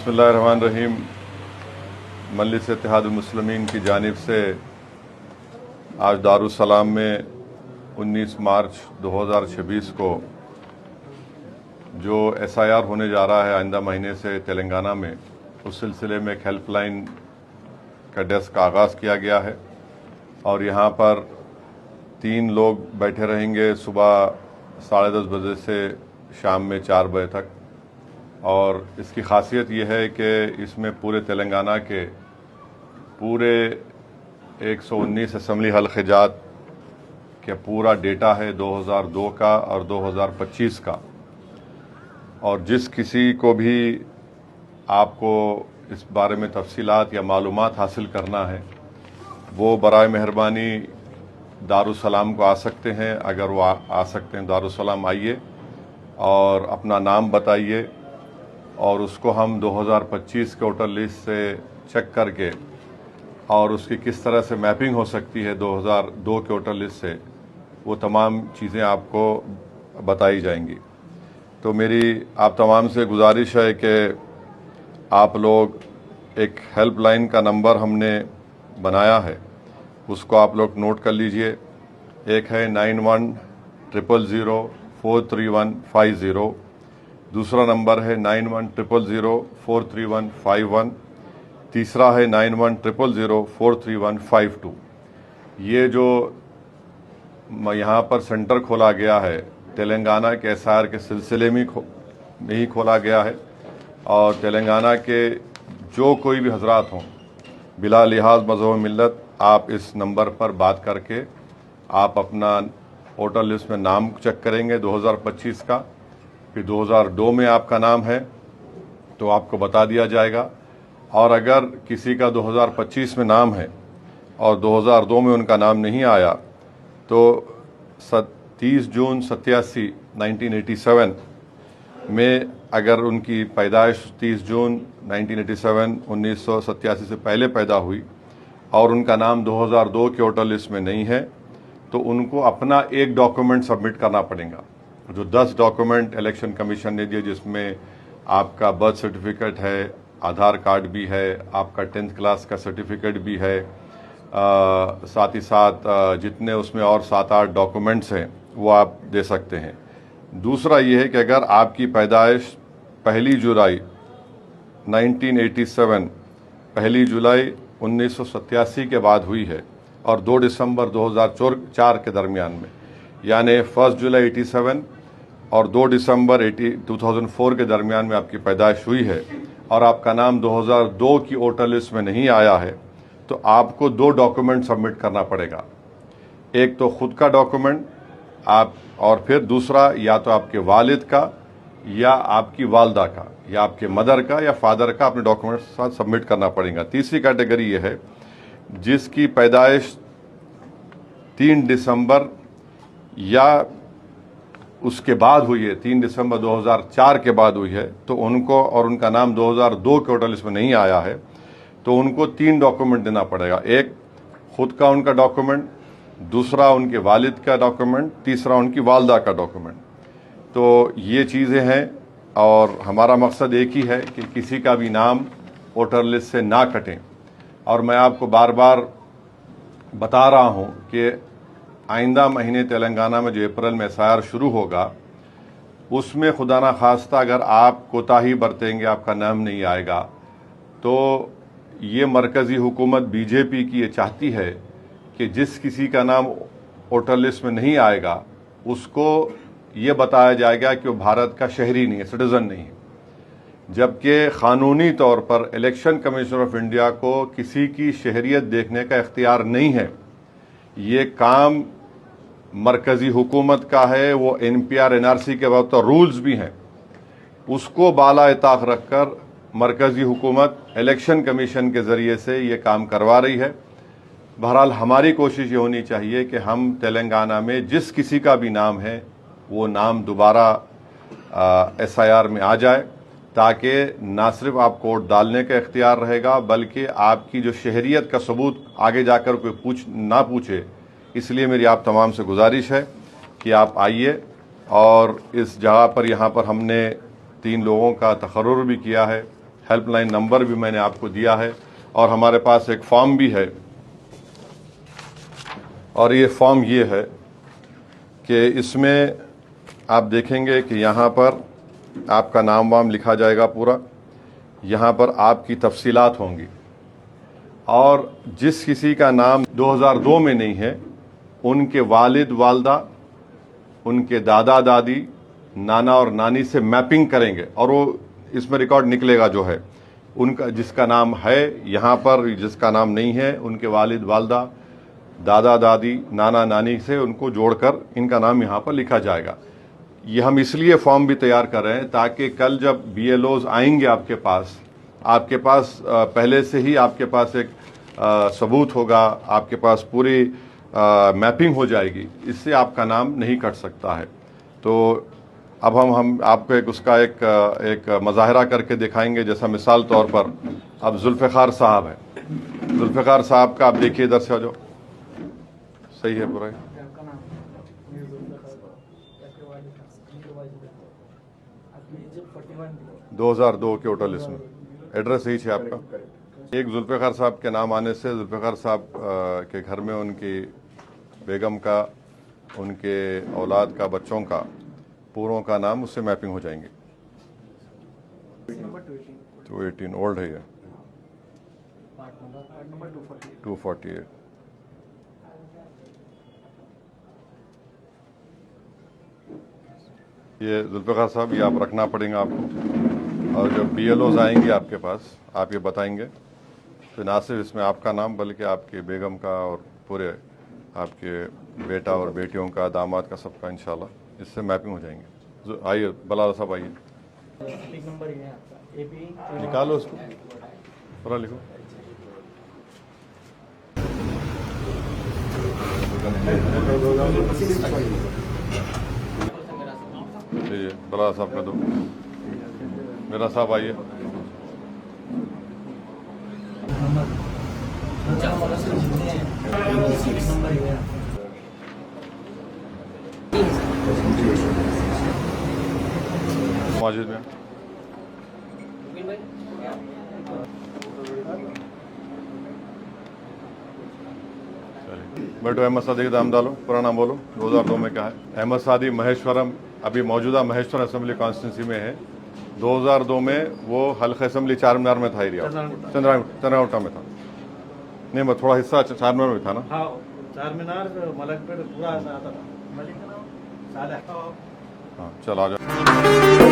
बिस्मिल्लाहिर्रहमानिर्रहीम। मजलिस इत्तेहाद मुस्लिमीन की जानिब से आज दारुस्सलाम में 19 मार्च 2026 को जो SIR होने जा रहा है आइंदा महीने से तेलंगाना में, उस सिलसिले में एक हेल्पलाइन का डेस्क का आगाज़ किया गया है और यहाँ पर 3 लोग बैठे रहेंगे सुबह 10:30 बजे से शाम में 4 बजे तक। और इसकी खासियत यह है कि इसमें पूरे तेलंगाना के पूरे 119 असम्बली हल्क़ात के पूरा डेटा है 2002 का और 2025 का। और जिस किसी को भी आपको इस बारे में तफसीलात या मालूमात हासिल करना है वो बराए मेहरबानी दारुस्सलाम को आ सकते हैं। अगर वो आ सकते हैं दारुस्सलाम आइए और अपना नाम बताइए और उसको हम 2025 के वोटर लिस्ट से चेक करके और उसकी किस तरह से मैपिंग हो सकती है 2002 के वोटर लिस्ट से, वो तमाम चीज़ें आपको बताई जाएंगी। तो मेरी आप तमाम से गुजारिश है कि आप लोग एक हेल्पलाइन का नंबर हमने बनाया है, उसको आप लोग नोट कर लीजिए। एक है 9100043150, दूसरा नंबर है 9100043151, तीसरा है 9100043152। ये जो यहाँ पर सेंटर खोला गया है तेलंगाना के SIR के सिलसिले में ही खोला गया है और तेलंगाना के जो कोई भी हजरात हों बिला लिहाज मज़हब मिल्लत, आप इस नंबर पर बात करके आप अपना वोटर लिस्ट में नाम चेक करेंगे 2025 का। फिर 2002 में आपका नाम है तो आपको बता दिया जाएगा। और अगर किसी का 2025 में नाम है और 2002 में उनका नाम नहीं आया तो 30 जून 1987 में अगर उनकी पैदाइश 30 जून 1987 से पहले पैदा हुई और उनका नाम 2002 के वोटर लिस्ट में नहीं है तो उनको अपना एक डॉक्यूमेंट सबमिट करना पड़ेगा। जो 10 डॉक्यूमेंट इलेक्शन कमीशन ने दिए, जिसमें आपका बर्थ सर्टिफिकेट है, आधार कार्ड भी है, आपका 10th क्लास का सर्टिफिकेट भी है, साथ ही साथ जितने उसमें और 7-8 डॉक्यूमेंट्स हैं वो आप दे सकते हैं। दूसरा ये है कि अगर आपकी पैदाइश 1 जुलाई 1987 1 जुलाई 1987 के बाद हुई है और 2 दिसंबर 2004 के दरमियान में, यानी 1 जुलाई 87 और 2 दिसंबर 2004 के दरमियान में आपकी पैदाइश हुई है और आपका नाम 2002 की वोटर लिस्ट में नहीं आया है तो आपको 2 डॉक्यूमेंट सबमिट करना पड़ेगा। एक तो खुद का डॉक्यूमेंट आप, और फिर दूसरा या तो आपके वालिद का या आपकी वालदा का या आपके मदर का या फादर का अपने डॉक्यूमेंट साथ सबमिट करना पड़ेगा। तीसरी कैटेगरी ये है जिसकी पैदाइश 3 दिसंबर या उसके बाद हुई है, 3 दिसंबर 2004 के बाद हुई है, तो उनको और उनका नाम 2002 के वोटर लिस्ट में नहीं आया है तो उनको 3 डॉक्यूमेंट देना पड़ेगा। एक खुद का उनका डॉक्यूमेंट, दूसरा उनके वालिद का डॉक्यूमेंट, तीसरा उनकी वालदा का डॉक्यूमेंट। तो ये चीज़ें हैं और हमारा मकसद एक ही है कि किसी का भी नाम वोटर लिस्ट से ना कटें। और मैं आपको बार बार बता रहा हूँ कि आइंदा महीने तेलंगाना में जो अप्रैल में SIR शुरू होगा उसमें खुदा ना खास्ता अगर आप कोताही बरतेंगे, आपका नाम नहीं आएगा, तो ये मरकज़ी हुकूमत BJP की ये चाहती है कि जिस किसी का नाम वोटर लिस्ट में नहीं आएगा उसको ये बताया जाएगा कि वो भारत का शहरी नहीं है, सिटीज़न नहीं है, जबकि क़ानूनी तौर पर इलेक्शन कमीशन ऑफ इंडिया को किसी की शहरियत देखने का इख्तियार नहीं है। ये काम मरकज़ी हुकूमत का है, वो NPR NRC के वक्त रूल्स भी हैं, उसको बाला इताक़ रखकर मरकज़ी हुकूमत इलेक्शन कमीशन के ज़रिए से ये काम करवा रही है। बहरहाल हमारी कोशिश ये होनी चाहिए कि हम तेलंगाना में जिस किसी का भी नाम है वो नाम दोबारा SIR में आ जाए, ताकि ना सिर्फ आपको वोट डालने का इख्तियार रहेगा बल्कि आपकी जो शहरियत का सबूत आगे जाकर कोई ना पूछे। इसलिए मेरी आप तमाम से गुजारिश है कि आप आइए। और इस जगह पर यहाँ पर हमने 3 लोगों का तकर्रुर भी किया है हेल्प लाइन नंबर भी मैंने आपको दिया है, और हमारे पास एक फॉर्म भी है। और ये फॉर्म ये है कि इसमें आप देखेंगे कि यहाँ पर आपका नाम वाम लिखा जाएगा पूरा, यहाँ पर आपकी तफसीलात होंगी, और जिस किसी का नाम 2002 में नहीं है उनके वालिद वालदा, उनके दादा दादी, नाना और नानी से मैपिंग करेंगे, और वो इसमें रिकॉर्ड निकलेगा जो है उनका, जिसका नाम है यहाँ पर, जिसका नाम नहीं है उनके वालिद वालदा, दादा दादी, नाना नानी से उनको जोड़कर इनका नाम यहाँ पर लिखा जाएगा। ये हम इसलिए फॉर्म भी तैयार कर रहे हैं ताकि कल जब BLOs आएंगे आपके पास पहले से ही आपके पास एक सबूत होगा, आपके पास पूरी मैपिंग हो जाएगी, इससे आपका नाम नहीं कट सकता है। तो अब हम आपको उसका एक मज़ाहिरा करके दिखाएंगे। जैसा मिसाल तौर पर अब जुल्फ़िकार साहब है, जुल्फ़िकार साहब का आप देखिए, इधर से आ जाओ, सही है पूरा 2002 के होटल, इसमें एड्रेस यही है आपका। एक जुल्फ़िकार साहब के नाम आने से जुल्फ़िकार साहब के घर में उनकी बेगम का, उनके औलाद का, बच्चों का, पूरों का नाम उससे मैपिंग हो जाएंगे। 218 ओल्ड है ये, 248। ये जुल्फ़िकार साहब, ये आप रखना पड़ेगा आपको, और जब BLOs आएंगे आपके पास आप ये बताएंगे, तो ना सिर्फ इसमें आपका नाम बल्कि आपके बेगम का और पूरे आपके बेटा और बेटियों का, दामाद का, सबका इंशाल्लाह इससे मैपिंग हो जाएंगे। आइए बलाल साहब, आइए निकालो उसको, पूरा लिखो। लीजिए बलाल साहब का दो, मेरा साहब आइए। माजिद में बैठो। अहमद सादी का नाम डालो, पूरा नाम बोलो, 2002 में क्या है? अहमद सादी महेश्वरम, अभी मौजूदा महेश्वरम असेंबली कॉन्स्टिट्यूंसी में है। 2002 में वो हल्का असेंबली चार मीनार में था, एरिया चंद्रावटा में था, नहीं मैं थोड़ा हिस्सा चार मीनार में था ना। हाँ, चार मीनार मलकपेट पूरा आता था। हाँ चल आ जाओ।